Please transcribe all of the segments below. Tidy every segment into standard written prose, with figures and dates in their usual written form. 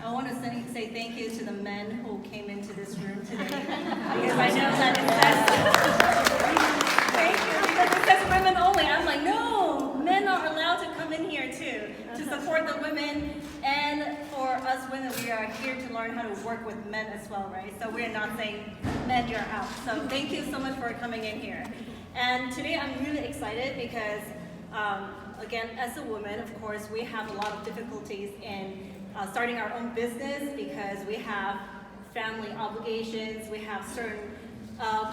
I want to say thank you to the men who came into this room today. Because I know that it says, thank you, because it says women only. I'm like, no, men are allowed to come in here too, to support the women. And for us women, we are here to learn how to work with men as well, right? So we're not saying, men, you're out. So thank you so much for coming in here. And today I'm really excited because, again, as a woman, of course, we have a lot of difficulties in starting our own business because we have family obligations, we have certain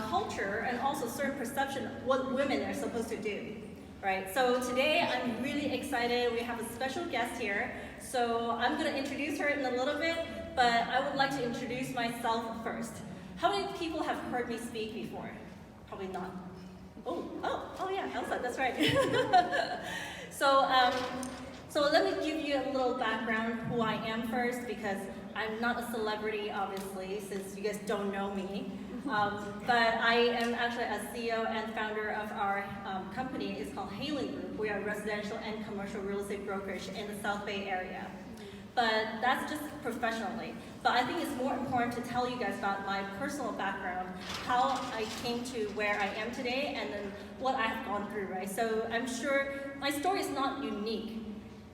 culture and also certain perception of what women are supposed to do, right? So today I'm really excited. We have a special guest here. So I'm going to introduce her in a little bit, but I would like to introduce myself first. How many people have heard me speak before? Probably not. Oh yeah, Elsa, that's right. So let me give you a little background who I am first, because I'm not a celebrity, obviously, since you guys don't know me. But I am actually a CEO and founder of our company. It's called Haylen Group. We are a residential and commercial real estate brokerage in the South Bay area. But that's just professionally. But I think it's more important to tell you guys about my personal background, how I came to where I am today, and then what I've gone through, right? So I'm sure my story is not unique.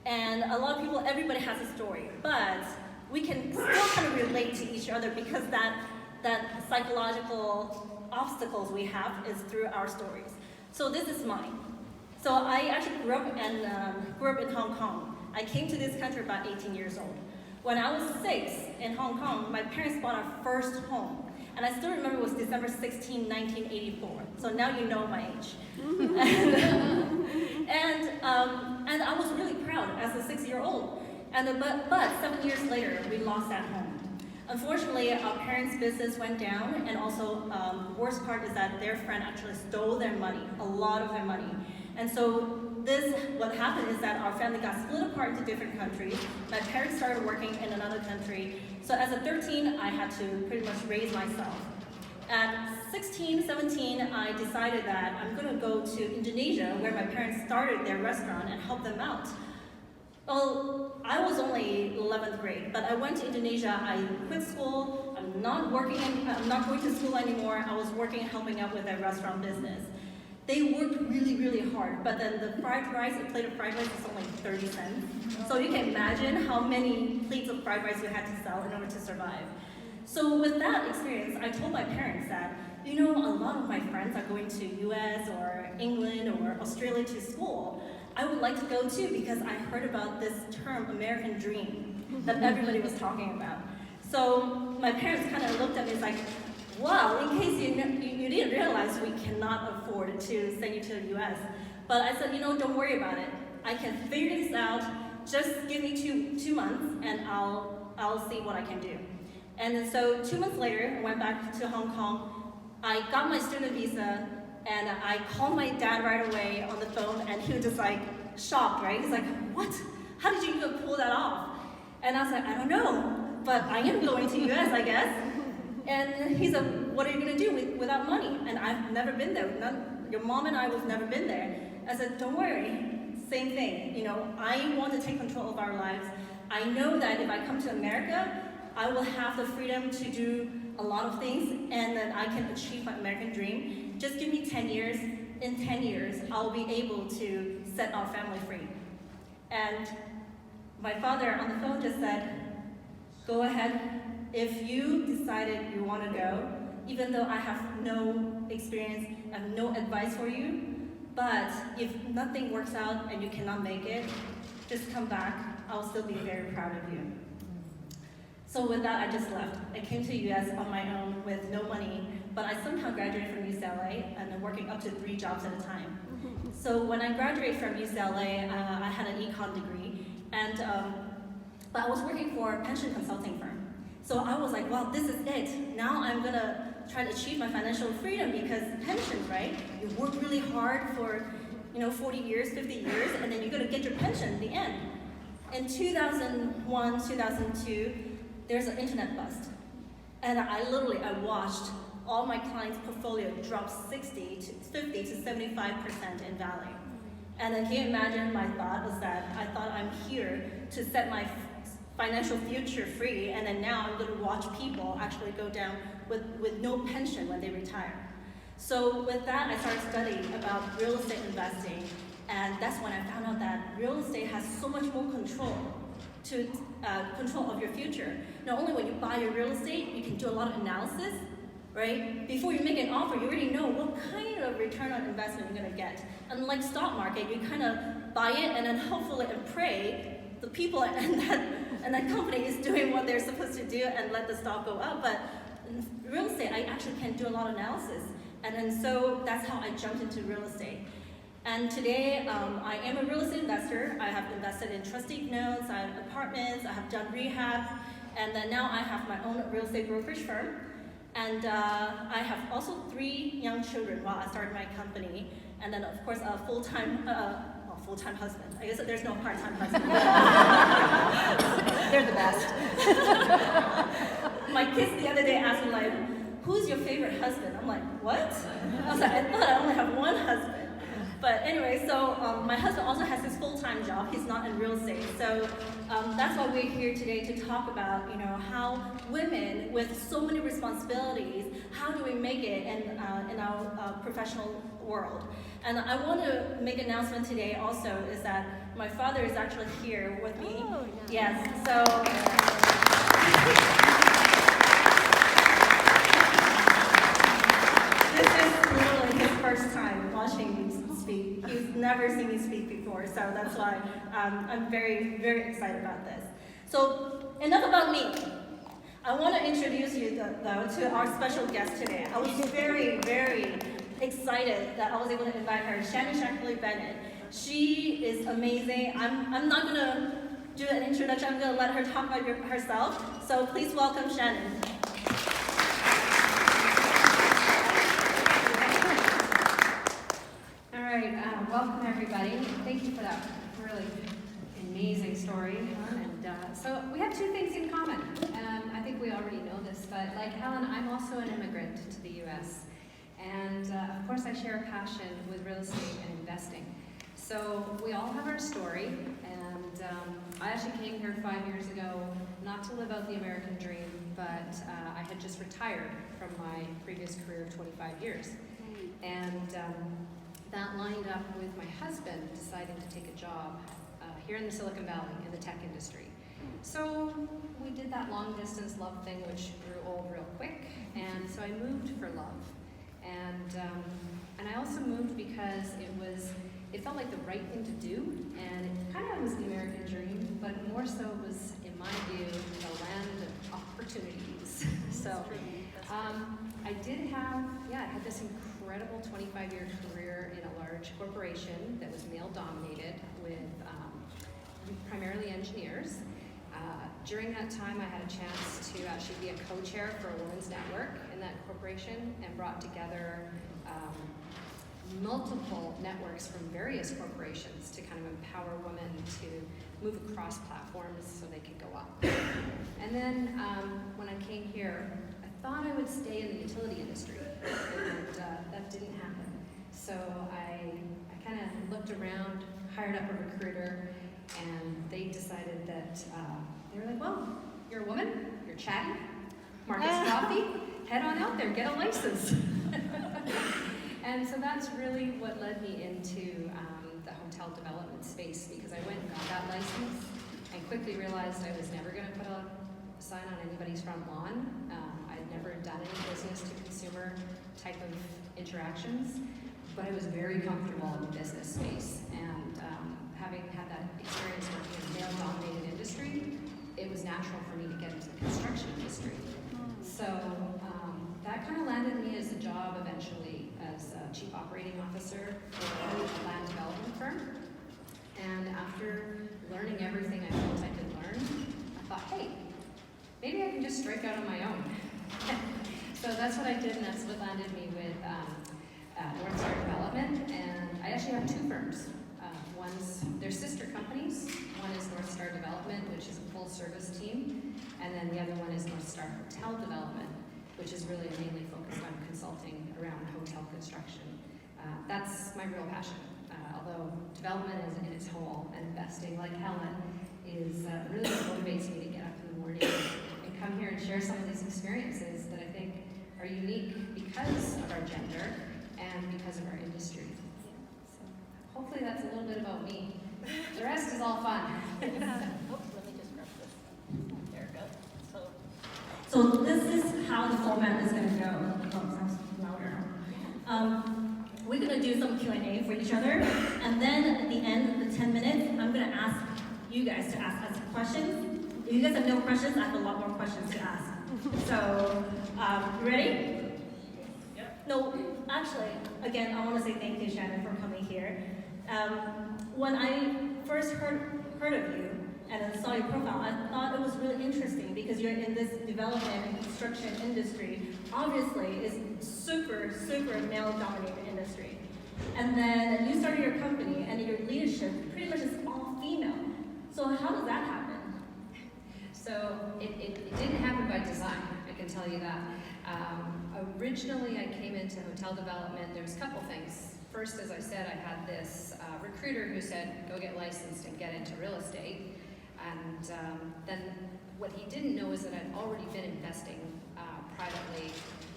And a lot of people, everybody has a story, but we can still kind of relate to each other because that psychological obstacles we have is through our stories. So this is mine. So I actually grew up in Hong Kong. I came to this country about 18 years old. When I was 6 in Hong Kong, my parents bought our first home. And I still remember it was December 16, 1984. So now you know my age. And I was really proud as a 6-year-old. But 7 years later, we lost that home. Unfortunately, our parents' business went down, and also the worst part is that their friend actually stole their money, a lot of their money. And so what happened is that our family got split apart into different countries. My parents started working in another country. So as a 13, I had to pretty much raise myself. At 16, 17, I decided that I'm going to go to Indonesia, where my parents started their restaurant, and help them out. Well, I was only 11th grade, but I went to Indonesia. I quit school. I'm not going to school anymore. I was working, helping out with their restaurant business. They worked really, really hard, but then the fried rice, a plate of fried rice is only 30 cents. So you can imagine how many plates of fried rice we had to sell in order to survive. So with that experience, I told my parents that, a lot of my friends are going to US or England or Australia to school. I would like to go too, because I heard about this term, American dream, that everybody was talking about. So my parents kind of looked at me and was like, wow, in case you didn't realize, we cannot afford to send you to the US. But I said, don't worry about it. I can figure this out. Just give me two months and I'll see what I can do. And so 2 months later, I went back to Hong Kong. I got my student visa, and I called my dad right away on the phone, and he was just like shocked, right? He's like, what? How did you even pull that off? And I was like, I don't know, but I am going to US, I guess. And he said, what are you going to do without money? And I've never been there. Your mom and I have never been there. I said, don't worry, same thing. I want to take control of our lives. I know that if I come to America, I will have the freedom to do a lot of things, and then I can achieve my American dream. Just give me 10 years. In 10 years, I'll be able to set our family free. And my father on the phone just said, go ahead. If you decided you want to go, even though I have no experience, I have no advice for you, but if nothing works out and you cannot make it, just come back. I'll still be very proud of you. So with that, I just left. I came to the US on my own with no money, but I somehow graduated from UCLA, and I'm working up to 3 jobs at a time. So when I graduated from UCLA, I had an econ degree, but I was working for a pension consulting firm. So I was like, well, this is it. Now I'm gonna try to achieve my financial freedom, because pensions, right? You work really hard for 40 years, 50 years, and then you're gonna get your pension at the end. In 2001, 2002, there's an internet bust. And I watched all my clients' portfolio drop 60 to 50 to 75% in value. And then can you imagine my thought was that I thought I'm here to set my financial future free, and then now I'm going to watch people actually go down with no pension when they retire. So with that, I started studying about real estate investing, and that's when I found out that real estate has so much more control of your future. Not only when you buy your real estate, you can do a lot of analysis, right? Before you make an offer, you already know what kind of return on investment you're going to get. Unlike stock market, you kind of buy it and then hopefully and pray the people and that company is doing what they're supposed to do and let the stock go up. But in real estate, I actually can do a lot of analysis. And then so that's how I jumped into real estate. And today, I am a real estate investor. I have invested in trustee notes, I have apartments, I have done rehab, and then now I have my own real estate brokerage firm. And I have also 3 young children while I started my company. And then of course a full-time husband. I guess there's no part-time husband. They're the best. My kids the other day asked me like, who's your favorite husband? I'm like, what? I was like, I thought I only have one husband. But anyway, so my husband also has his full-time job. He's not in real estate. So that's why we're here today to talk about, how women with so many responsibilities, how do we make it in our professional world? And I want to make an announcement today also is that my father is actually here with me. Oh, nice. Yes, so. This is literally his first time watching me speak. He's never seen me speak before, so that's why I'm very, very excited about this. So enough about me. I want to introduce you though to our special guest today. I was very, very excited that I was able to invite her, Shannon Shackerly-Bennett. She is amazing. I'm not going to do an introduction. I'm going to let her talk about herself. So please welcome Shannon. All right, welcome everybody. Thank you for that really amazing story. And so we have 2 things in common. I think we already know this, but like Helen, I'm also an immigrant to the U.S. And of course I share a passion with real estate and investing. So we all have our story, and I actually came here 5 years ago, not to live out the American dream, but I had just retired from my previous career of 25 years. And that lined up with my husband deciding to take a job here in the Silicon Valley in the tech industry. So we did that long distance love thing, which grew old real quick, and so I moved for love. And I also moved because it felt like the right thing to do, and it kind of was the American dream, but more so it was, in my view, the land of opportunities. So I had this incredible 25-year career in a large corporation that was male-dominated with primarily engineers. During that time, I had a chance to actually be a co-chair for a women's network in that corporation and brought together multiple networks from various corporations to kind of empower women to move across platforms so they could go up. And then when I came here, I thought I would stay in the utility industry, and that didn't happen. So I kind of looked around, hired up a recruiter, and they decided that they were like, well, you're a woman, you're chatty, market's coffee, head on out there, get a license. And so that's really what led me into the hotel development space, because I went and got that license and quickly realized I was never going to put a sign on anybody's front lawn. I'd never done any business to consumer type of interactions, but I was very comfortable in the business space. And having had that experience working in a male-dominated industry, it was natural for me to get into the construction industry. So that kind of landed me as a job eventually as a chief operating officer for a land development firm. And after learning everything I felt I could learn, I thought, hey, maybe I can just strike out on my own. So that's what I did, and that's what landed me with North Star Development. And I actually have 2 firms. They're sister companies. One is North Star Development, which is a full service team, and then the other one is North Star Hotel Development, which is really mainly focused on consulting around hotel construction. That's my real passion. Although development is in its whole, and investing, like Helen, is really what motivates me to get up in the morning and come here and share some of these experiences that I think are unique because of our gender and because of our industry. So hopefully that's a little bit about me. The rest is all fun. Oh, let me just grab this. There it goes. So this is how the format is going to go. Oh, it sounds louder. We're going to do some Q&A for each other, and then at the end of the 10 minutes, I'm going to ask you guys to ask us questions. If you guys have no questions, I have a lot more questions to ask. So, ready? Yep. No, actually, again, I want to say thank you, Shannon, for coming here. When I first heard of you and saw your profile, I thought it was really interesting because you're in this development and construction industry. Obviously, it's super, super male-dominated industry. And then you started your company, and your leadership pretty much is all female. So how does that happen? So it didn't happen by design, I can tell you that. Originally, I came into hotel development. There was a couple things. First, as I said, I had this recruiter who said, go get licensed and get into real estate. And then what he didn't know is that I'd already been investing privately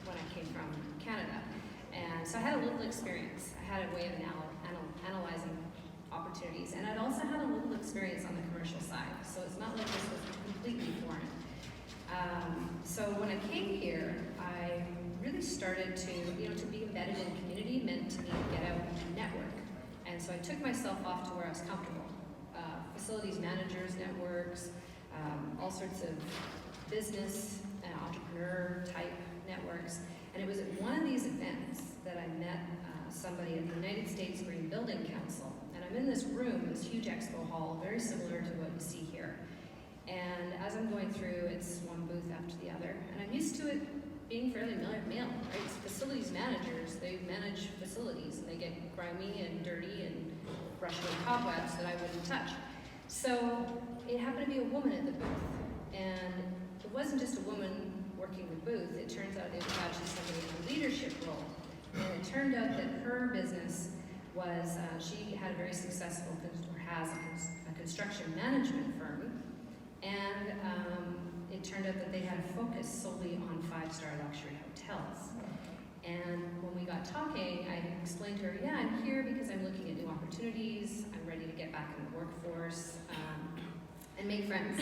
when I came from Canada. And so I had a little experience. I had a way of analyzing opportunities. And I'd also had a little experience on the commercial side. So it's not like this was completely foreign. So when I came here, I really started to be embedded in community meant to me to get out and network. And so I took myself off to where I was comfortable. Facilities managers networks, all sorts of business and entrepreneur type networks. And it was at one of these events that I met somebody at the United States Green Building Council. And I'm in this room, this huge expo hall, very similar to what you see here. And as I'm going through, it's one booth after the other. And I'm used to it being fairly male, right? Facilities managers, they manage facilities, and they get grimy and dirty and brush with cobwebs that I wouldn't touch. So it happened to be a woman at the booth. And it wasn't just a woman working the booth. It turns out it was actually somebody in a leadership role. And it turned out that her business was, she had a very successful, or has a construction management firm. And it turned out that they had a focus solely on 5-star luxury hotels. And when we got talking, I explained to her, yeah, I'm here because I'm looking at new opportunities. I'm ready to get back in the workforce and make friends.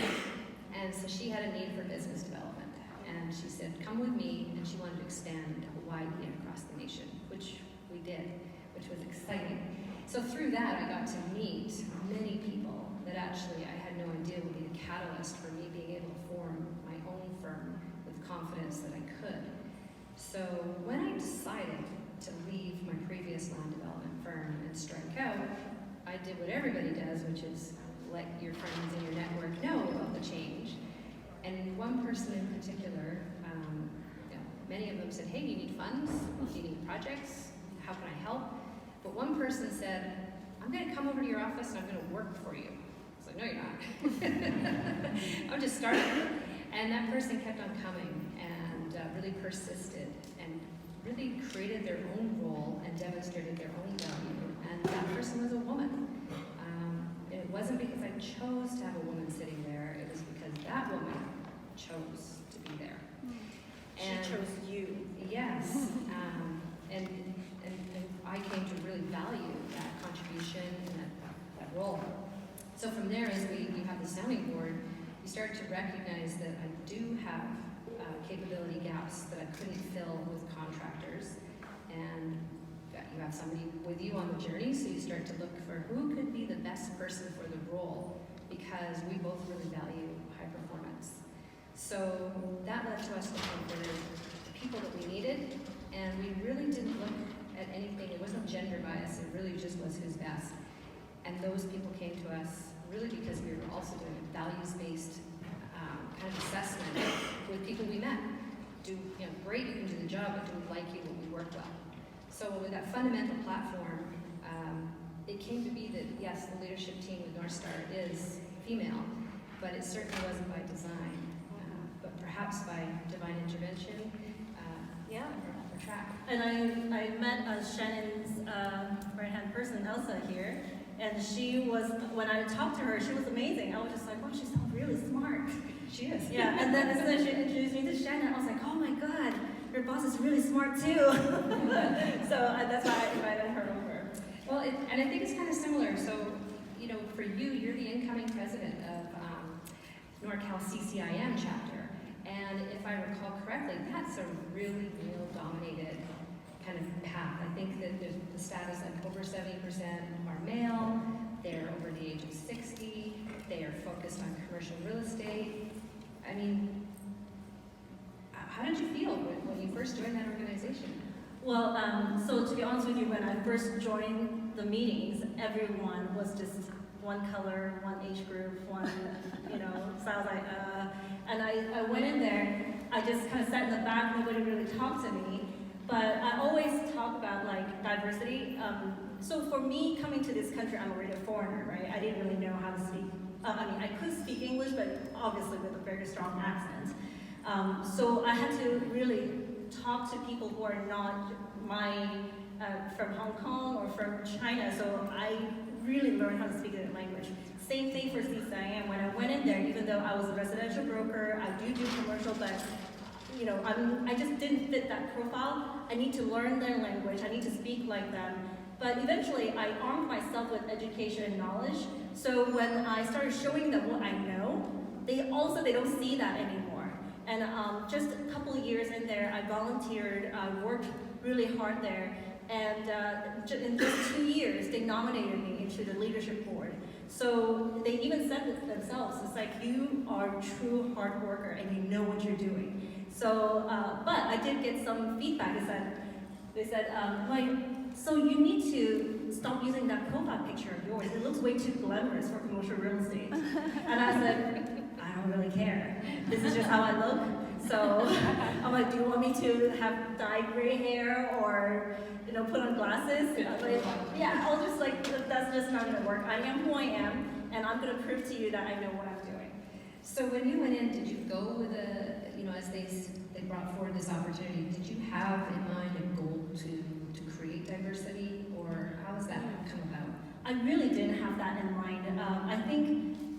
And so she had a need for business development. And she said, come with me. And she wanted to expand widely across the nation, which we did, which was exciting. So through that, I got to meet many people that actually I had no idea would be the catalyst for me being able to form my own firm with confidence that I could. So when I decided to leave my previous land development firm and strike out, I did what everybody does, which is let your friends and your network know about the change. And one person in particular, many of them said, hey, do you need funds? Do you need projects? How can I help? But one person said, I'm going to come over to your office and I'm going to work for you. I was like, no, you're not. I'm just starting. And that person kept on coming and really persisted and really created their own role and demonstrated their own value. And that person was a woman. It wasn't because I chose to have a woman sitting there. It was because that woman chose to be there. And she chose you. Yes. And I came to really value that contribution and that role. So from there, as you have the sounding board, you start to recognize that I do have capability gaps that I couldn't fill with contractors. And you have somebody with you on the journey, so you start to look for who could be the best person for the role, because we both really value high performance. So that led to us looking for the people that we needed, and we really didn't look at anything. It wasn't gender bias, it really just was who's best. And those people came to us really because we were also doing a values-based kind of assessment with people we met. Great, you can do the job, but do we like you? Will we work well? So with that fundamental platform, it came to be that, yes, the leadership team with North Star is female, but it certainly wasn't by design, but perhaps by divine intervention, or track. And I met Shannon's right-hand person, Elsa, here, and she was, when I talked to her, she was amazing. I was just like, wow, she sounds really smart. She is. Yeah, and then as soon as she introduced me to Shannon, I was like, oh my God, your boss is really smart too. So that's why I invited her over. Well, and I think it's kind of similar. So, for you, you're the incoming president of NorCal CCIM chapter. And if I recall correctly, that's a really male-dominated kind of path. I think that there's the status of over 70% are male, they're over the age of 60, they are focused on commercial real estate. I mean, how did you feel when you first joined that organization? Well, so to be honest with you, when I first joined the meetings, everyone was just one color, one age group, one, so I was like, and I went in there, I just kind of sat in the back, nobody really talked to me, but I always talk about like diversity. So for me, coming to this country, I'm already a foreigner, right? I didn't really know how to speak, I could speak English, but obviously with a very strong accent. So I had to really talk to people who are not from Hong Kong or from China, so I really learned how to speak their language. Same thing for CCIM. When I went in there, even though I was a residential broker, I do commercial, but I just didn't fit that profile. I need to learn their language. I need to speak like them. But eventually, I armed myself with education and knowledge. So when I started showing them what I know, they don't see that anymore. And just a couple of years in there, I volunteered, I worked really hard there, and in just 2 years, they nominated me into the leadership board. So they even said it themselves, it's like, you are a true hard worker and you know what you're doing. So, but I did get some feedback. They said, so you need to stop using that profile picture of yours. It looks way too glamorous for commercial real estate. And I said, I don't really care. This is just how I look. So I'm like, do you want me to have dyed gray hair or put on glasses? Yeah, I'll just that's just not gonna work. I am who I am, and I'm gonna prove to you that I know what I'm doing. So when you went in, did you go with as they brought forward this opportunity, did you have in mind a goal to create diversity, or how has that come about? I really didn't have that in mind.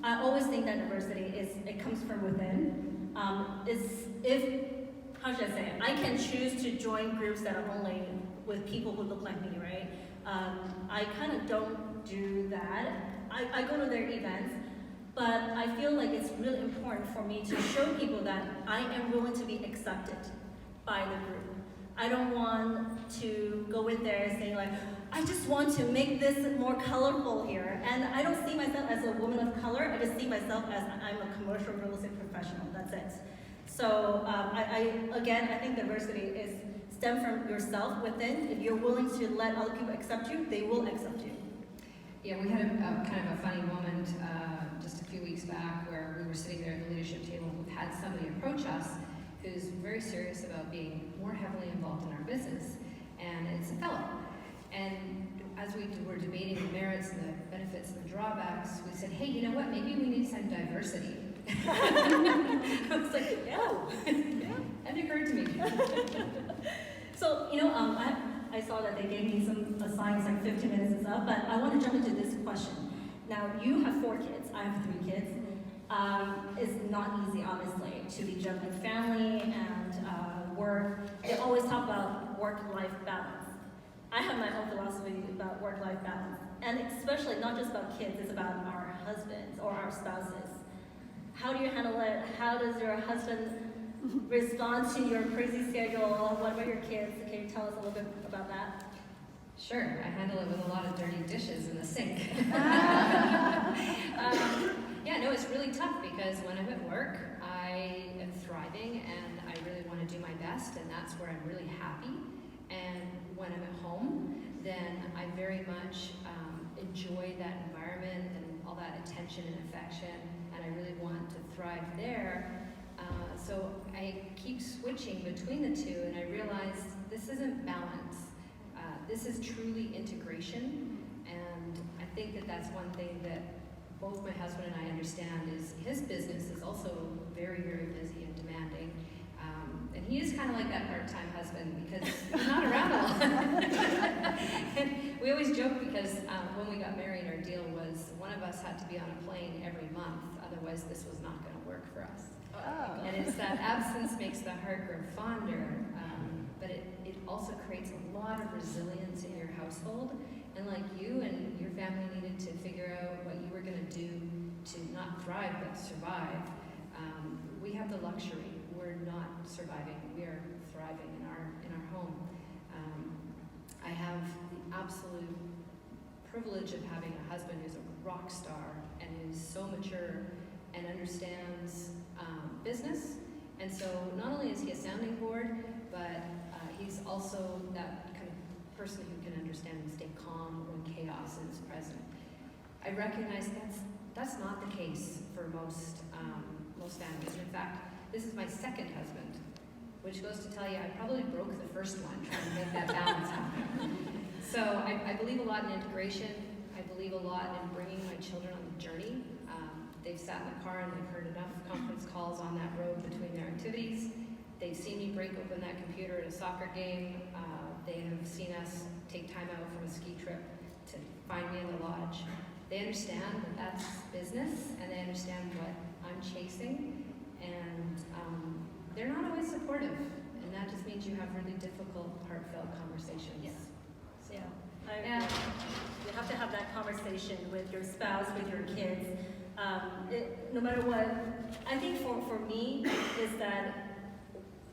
I always think that diversity it comes from within. How should I say it? I can choose to join groups that are only with people who look like me, right? I kind of don't do that. I go to their events, but I feel like it's really important for me to show people that I am willing to be accepted by the group. I don't want to go in there saying like, I just want to make this more colorful here. And I don't see myself as a woman of color, I just see myself as I'm a commercial real estate professional, that's it. So I think diversity stems from yourself within. If you're willing to let other people accept you, they will accept you. Yeah, we had a kind of a funny moment just a few weeks back where we were sitting there at the leadership table. We had somebody approach us who's very serious about being more heavily involved in our business, and it's a fellow. And as we were debating the merits and the benefits and the drawbacks, we said, hey, you know what, maybe we need some diversity. I was like, yeah, that occurred to me. So, I saw that they gave me some signs like 15 minutes is up, but I want to jump into this question. Now, you have 4 kids, I have 3 kids. It's not easy, obviously, to be juggling family and work. They always talk about work-life balance. I have my own philosophy about work-life balance, and especially not just about kids, it's about our husbands or our spouses. How do you handle it? How does your husband respond to your crazy schedule? What about your kids? Can you tell us a little bit about that? Sure, I handle it with a lot of dirty dishes in the sink. It's really tough because when I'm at work, I am thriving and I really want to do my best, and that's where I'm really happy. And when I'm at home, then I very much enjoy that environment and all that attention and affection, and I really want to thrive there. So I keep switching between the two, and I realize this isn't balance. This is truly integration, and I think that that's one thing that both my husband and I understand is his business is also very, very busy and demanding. And he is kind of like that part-time husband because he's not around a lot. And we always joke because when we got married, our deal was one of us had to be on a plane every month, otherwise otherwise this was not going to work for us. Oh. And it's that absence makes the heart grow fonder, but it also creates a lot of resilience in your household. And like you and your family needed to figure out what you were going to do to not thrive but survive, we have the luxury. We're not surviving. We are thriving in our home. I have the absolute privilege of having a husband who's a rock star and who's so mature and understands business. And so not only is he a sounding board, but he's also that kind of person who can understand and stay calm when chaos is present. I recognize that's not the case for most families. In fact, this is my second husband, which goes to tell you I probably broke the first one trying to make that balance happen. So I believe a lot in integration. I believe a lot in bringing my children on the journey. They've sat in the car and they've heard enough conference calls on that road between their activities. They've seen me break open that computer at a soccer game. They have seen us take time out from a ski trip to find me in the lodge. They understand that that's business, and they understand what I'm chasing, and they're not always supportive, and that just means you have really difficult, heartfelt conversations. Yeah. So, Yeah. You have to have that conversation with your spouse, with your kids. No matter what, I think for me is that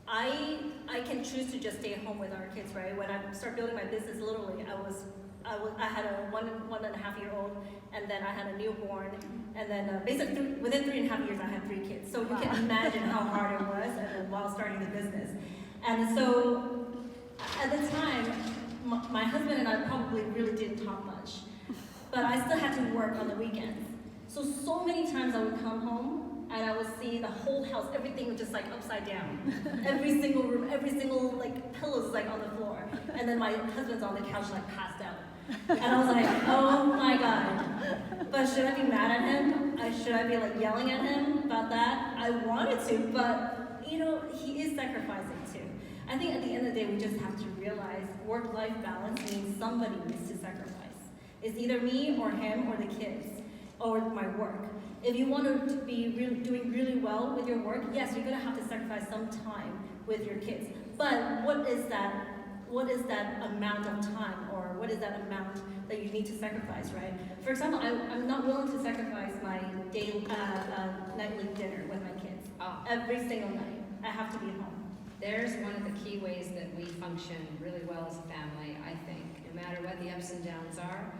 I can choose to just stay at home with our kids, right? When I started building my business, literally, I had a 1.5-year-old, and then I had a newborn, and then basically within 3.5 years, I had 3 kids. So you can imagine how hard it was while starting the business. And so at the time, my husband and I probably really didn't talk much, but I still had to work on the weekends. So many times I would come home and I would see the whole house, everything was just like upside down. Every single room, every single like pillows is like on the floor. And then my husband's on the couch like passed out. And I was like, oh my God. But should I be mad at him? Should I be like yelling at him about that? I wanted to, but you know, he is sacrificing too. I think at the end of the day, we just have to realize work-life balance means somebody needs to sacrifice. It's either me or him or the kids or my work. If you want to be doing really well with your work, yes, you're gonna have to sacrifice some time with your kids. But what is that amount of time, or what is that amount that you need to sacrifice, right? For example, I'm not willing to sacrifice my nightly dinner with my kids. Every single night, I have to be home. There's one of the key ways that we function really well as a family, I think. No matter what the ups and downs are,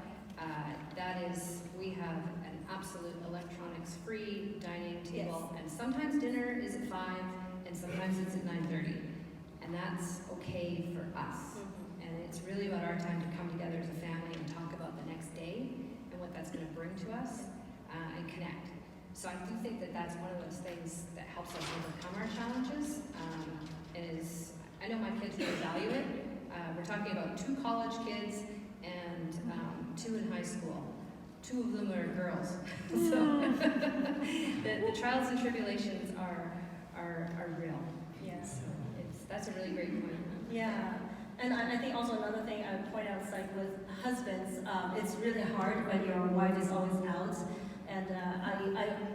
that is, we have an absolute electronics-free dining table, Yes. and sometimes dinner is at 5, and sometimes it's at 9:30, and that's okay for us. Mm-hmm. And it's really about our time to come together as a family and talk about the next day and what that's going to bring to us, and connect. So I do think that that's one of those things that helps us overcome our challenges. I know my kids really value it. We're talking about 2 college kids and 2 in high school. 2 of them are girls. So the trials and tribulations are real. Yes. That's a really great point. Yeah. And I think also another thing I would point out is like with husbands, it's really hard when your wife is always out. And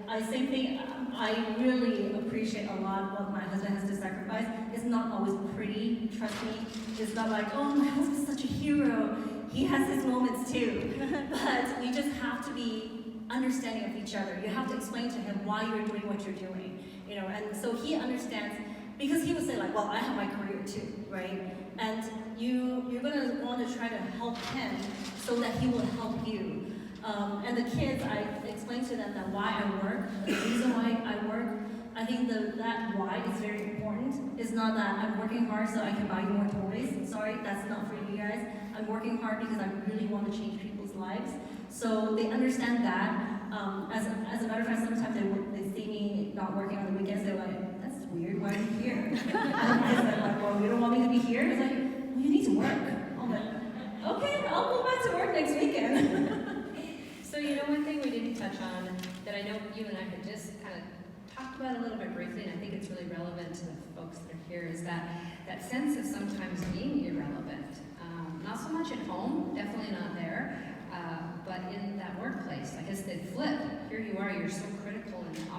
I same thing, I really appreciate a lot what my husband has to sacrifice. It's not always pretty, trust me. It's not like, oh, my husband's such a hero. He has his moments too. But you just have to be understanding of each other. You have to explain to him why you're doing what you're doing. You know, and so he understands, because he would say like, well, I have my career too, right? And you're gonna want to try to help him so that he will help you. And the kids, I explain to them that why I work, the reason why I work, I think that why is very important. It's not that I'm working hard so I can buy you more toys. Sorry, that's not for you guys. I'm working hard because I really want to change people's lives. So they understand that. As a matter of fact, sometimes they see me not working on the weekends, they're like, that's weird, why are you here? And I'm like, well, you don't want me to be here? It's like, well, you need to work. I'm like, okay, I'll go back to work next weekend. So, you know, one thing we didn't touch on that I know you and I had just kind of talked about a little bit briefly, and I think it's really relevant to the folks that are here, is that sense of sometimes being irrelevant. Not so much at home, definitely not there, but in that workplace. I guess they flip. Here you are, you're so critical and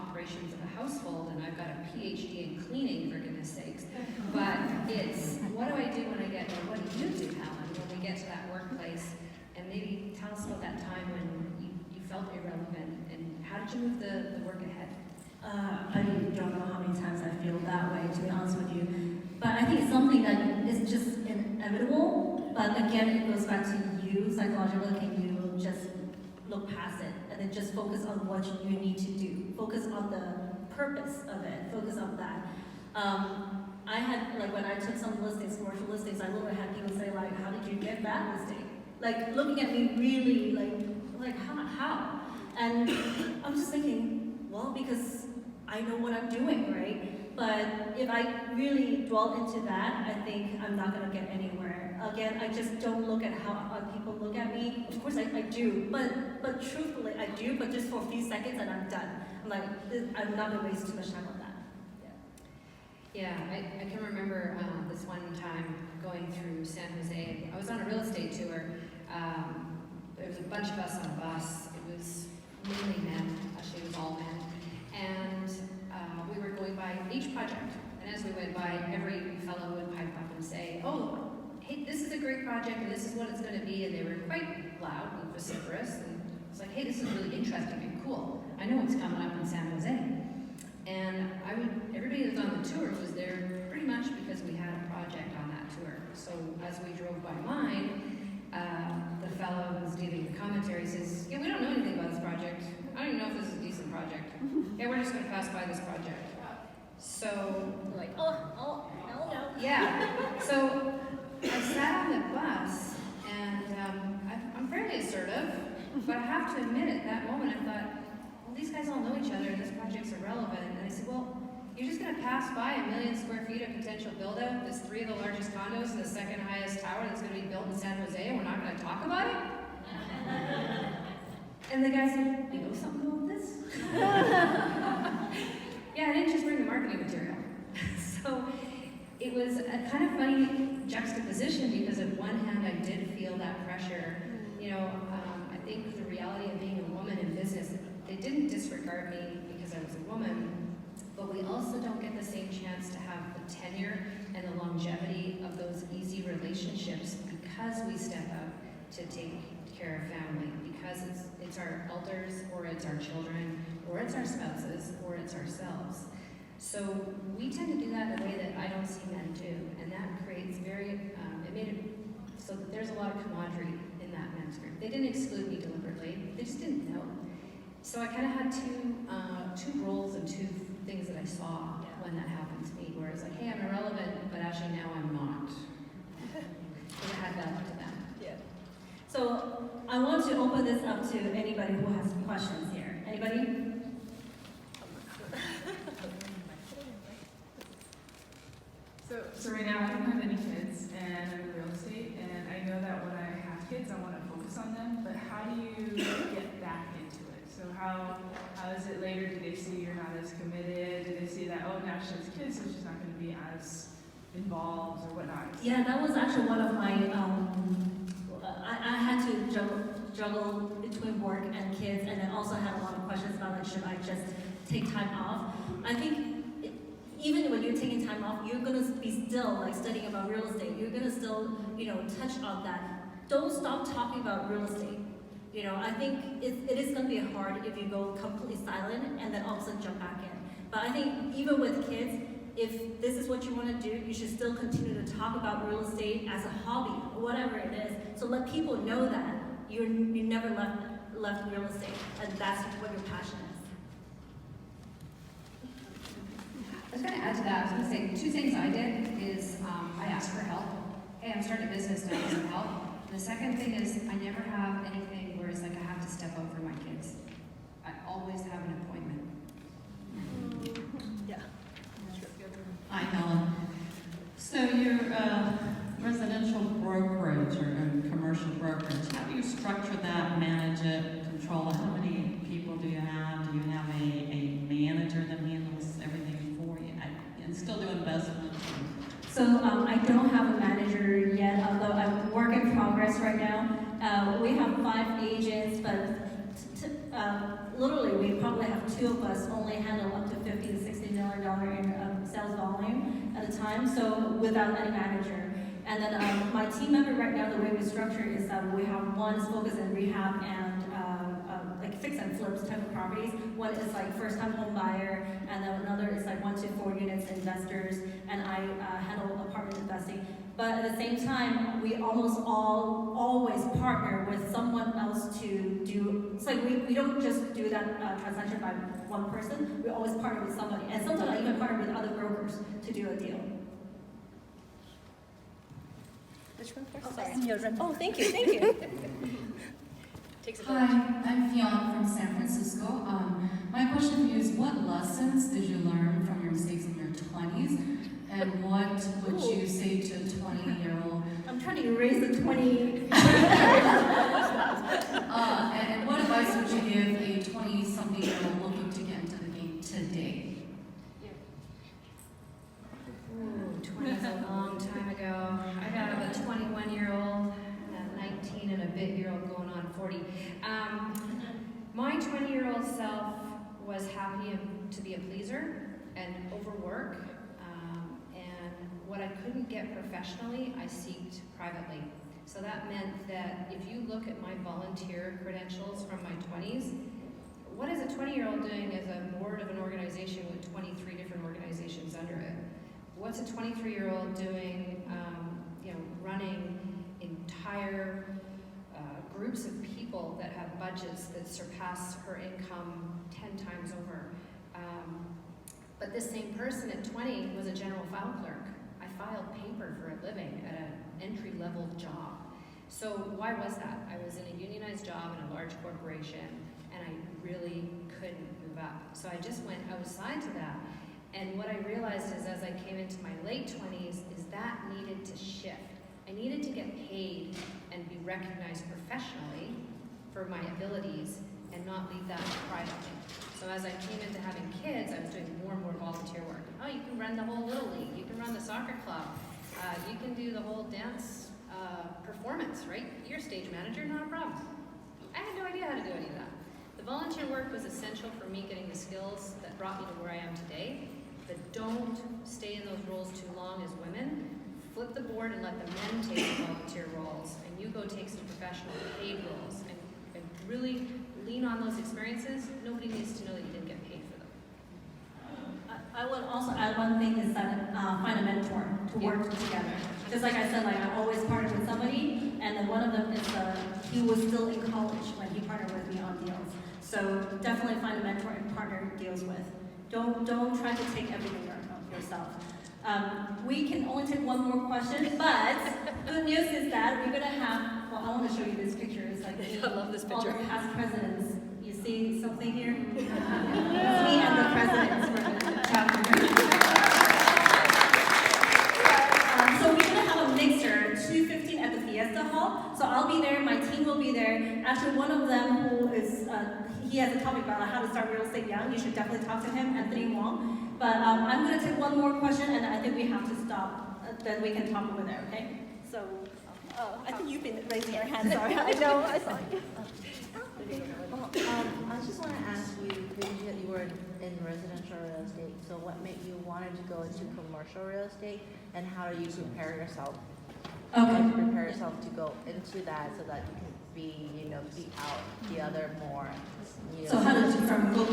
PhD in cleaning, for goodness sakes. But it's, what do I do when I get, or what do you do, Helen, when we get to that workplace? And maybe tell us about that time when you felt irrelevant, and how did you move the work ahead? I don't know how many times I feel that way, to be honest with you. But I think it's something that is just inevitable. But again, it goes back to you psychologically. Can you just look past it and then just focus on what you need to do? Focus on the purpose of it. Focus on that. I had, like, when I took some listings, commercial listings, I literally had people say, like, how did you get that listing? Like, looking at me really, like how? And I'm just thinking, well, because I know what I'm doing, right? But if I really dwell into that, I think I'm not gonna get anywhere. Again, I just don't look at how people look at me. Of course I do, but truthfully I do, but just for a few seconds and I'm done. I'm like, I'm not gonna waste too much time on that. Yeah, I can remember this one time going through San Jose. I was on a real estate tour. There was a bunch of us on a bus. It was mainly men, actually it was all men. And we were going by each project. And as we went by, every fellow would pipe up and say, oh, hey, this is a great project and this is what it's going to be. And they were quite loud and vociferous. And I was like, hey, this is really interesting and cool. I know what's coming up in San Jose. And everybody that was on the tour was there pretty much because we had a project on that tour. So as we drove by mine, the fellow who was giving the commentary says, yeah, we don't know anything about this project. I don't even know if this is a decent project. Yeah, we're just going to pass by this project. So, Like, oh, no. yeah. So I sat on the bus, and I'm fairly assertive, but I have to admit at that moment I thought, well, these guys all know each other, and this project's irrelevant. And I said, well, you're just going to pass by 1 million square feet of potential build-out, that's 3 of the largest condos and the second highest tower that's going to be built in San Jose, and we're not going to talk about it? And the guy said, you know something about this? Yeah, I didn't just bring the marketing material. So it was a kind of funny juxtaposition because on one hand I did feel that pressure. You know, I think the reality of being a woman in business, they didn't disregard me because I was a woman, but we also don't get the same chance to have the tenure and the longevity of those easy relationships because we step out to take care of family, because it's our elders, or it's our children, or it's our spouses, or it's ourselves. So we tend to do that in a way that I don't see men do, and that creates it made it so that there's a lot of camaraderie in that men's group. They didn't exclude me deliberately, they just didn't know. So I kind of had two roles and two things that I saw when that happened to me, where it's like, hey, I'm irrelevant, but actually now I'm not. So I had that up to them. Yeah. So I want to open this up to anybody who has questions here. Anybody? So right now I don't have any kids and I'm in real estate, and I know that when I have kids I want to focus on them, but how do you get back into it? So how is it later? Do they see you're not as committed? Do they see that, oh, now she has kids so she's not going to be as involved or whatnot? Yeah, that was actually one of my, I had to juggle between work and kids, and then also had a lot of questions about, like, should I just take time off? I think even when you're taking time off, you're gonna be still, like, studying about real estate. You're gonna still, touch on that. Don't stop talking about real estate. I think it is gonna be hard if you go completely silent and then all of a sudden jump back in. But I think even with kids, if this is what you want to do, you should still continue to talk about real estate as a hobby, whatever it is. So let people know that you never left real estate, and that's what your passion is. I was going to add to that. I was going to say 2 things I did is I asked for help. Hey, I'm starting a business and I need some help. And the second thing is I never have anything where it's like I have to step out for my kids. I always have an appointment. Yeah. Hi, Helen. So your residential brokerage or commercial brokerage, how do you structure that, manage it, control it? How many people do you have? Do you have a manager that handles everything for you? And still do investments? So I don't have a manager yet, although I'm work in progress right now. We have 5 agents, but literally we probably have 2 of us only handle up to $50 to $60 million in time, so without any manager. And then my team member right now, the way we structure is that we have one is focused in rehab and like fix and flips type of properties. One is like first time home buyer, and then another is like 1 to 4 units investors, and I handle apartment investing. But at the same time, we almost always partner with someone else to do, it's like we don't just do that transaction by one person, we always partner with somebody. And sometimes I even partner with other brokers to do a deal. Which one first? Oh, Sorry. Oh, thank you, thank you. Takes a Hi, village. I'm Fiona from San Francisco. My question for you is, what lessons did you learn from your mistakes in your 20s? And what would you say to a 20-year-old? I'm trying to erase the 20. And what advice would you give a 20-something-year-old looking to get into the game today? Ooh, 20 is a long time ago. I got a 21-year-old, a 19 and a bit-year-old going on 40. My 20-year-old self was happy to be a pleaser and overwork. And what I couldn't get professionally, I seeked privately. So that meant that if you look at my volunteer credentials from my 20s, what is a 20-year-old doing as a board of an organization with 23 different organizations under it? What's a 23-year-old doing, running entire groups of people that have budgets that surpass her income 10 times over? But this same person at 20 was a general file clerk. I filed paper for a living at an entry-level job. So why was that? I was in a unionized job in a large corporation, and I really couldn't move up. So I just went outside to that. And what I realized is as I came into my late 20s is that needed to shift. I needed to get paid and be recognized professionally for my abilities and not leave that privately. So as I came into having kids, I was doing more and more volunteer work. Oh, you can run the whole Little League, you can run the soccer club, you can do the whole dance performance, right? You're a stage manager, not a problem. I had no idea how to do any of that. The volunteer work was essential for me getting the skills that brought me to where I am today, but don't stay in those roles too long as women. Flip the board and let the men take the volunteer roles, and you go take some professional paid roles, and really lean on those experiences. Nobody needs to know that you didn't get paid for them. I would also add one thing is that find a mentor to work together. Just like I said, like I always partnered with somebody, and then one of them is he was still in college when he partnered with me on deals. So definitely find a mentor and partner deals with. Don't try to take everything yourself. We can only take one more question, but good news is that we're gonna have. Well, I want to show you this picture. It's like I love this all picture. the past presidents. You see something here? It's me and the presidents. We're gonna chapter. So we're gonna have a mixer, 2:15 at the Fiesta Hall. So I'll be there. My team will be there. Actually, one of them who is he has a topic about how to start real estate young. You should definitely talk to him, Anthony Wong. But I'm gonna take one more question, and I think we have to stop. Then we can talk over there. Okay? So. I think you've been raising your hand, sorry. I know, I saw you. Well, I just want to ask you, because you were in residential real estate, so what made you wanted to go into commercial real estate, and how do you prepare yourself? Okay. Prepare yourself to go into that so that you can be, beat out the other more. So how did you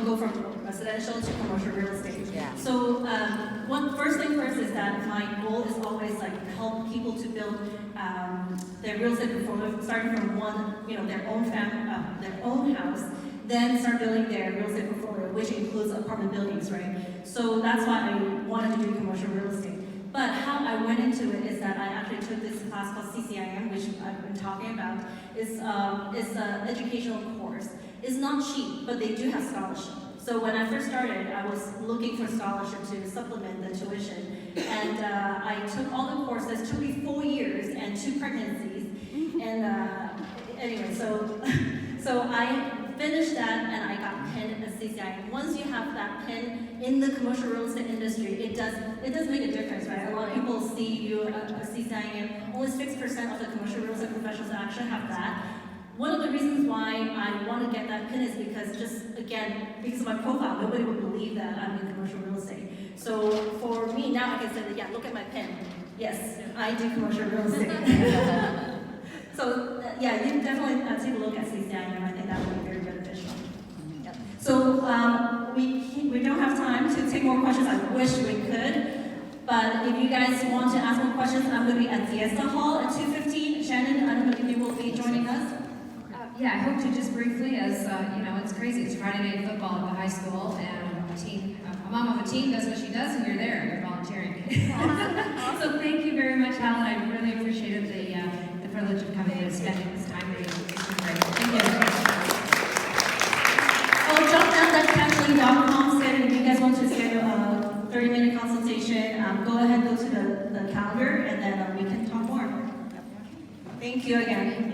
go from residential to commercial real estate? Yeah. So first thing first is that my goal is always like help people to build their real estate portfolio, starting from their own house, then start building their real estate portfolio, which includes apartment buildings, right? So that's why I wanted to do commercial real estate. But how I went into it is that I actually took this class called CCIM, which I've been talking about. It's an educational course. It's not cheap, but they do have scholarship. So when I first started, I was looking for scholarship to supplement the tuition. And I took all the courses, took me 4 years and 2 pregnancies. And anyway, so I finished that and I got pinned at CCIM. Once you have that pin in the commercial real estate industry, it does make a difference, right? A lot of people see you at CCIM. Only 6% of the commercial real estate professionals actually have that. One of the reasons why I want to get that pin is because because of my profile, nobody would believe that I'm in commercial real estate. So for me, now I back and said, yeah, look at my pen. Yes, I do commercial real estate. So, yeah, you definitely take a look at Stacey Daniel. I think that would be very beneficial. Yep. So, we don't have time to take more questions. I wish we could. But if you guys want to ask more questions, I'm going to be at Fiesta Hall at 2:15. Shannon, I don't know if you will be joining us. Yeah, I hope to just briefly, as you know, it's crazy. It's Friday night football at the high school, and a mom of a teen does what she does, and you're there. You're volunteering. So thank you very much, Helen. I really appreciated the privilege of coming and spending this time with you. It's been great. Thank you. Oh, jump down that Kathleen.com schedule. If you guys want to schedule a 30-minute consultation, go ahead, go to the calendar, and then we can talk more. Thank you again.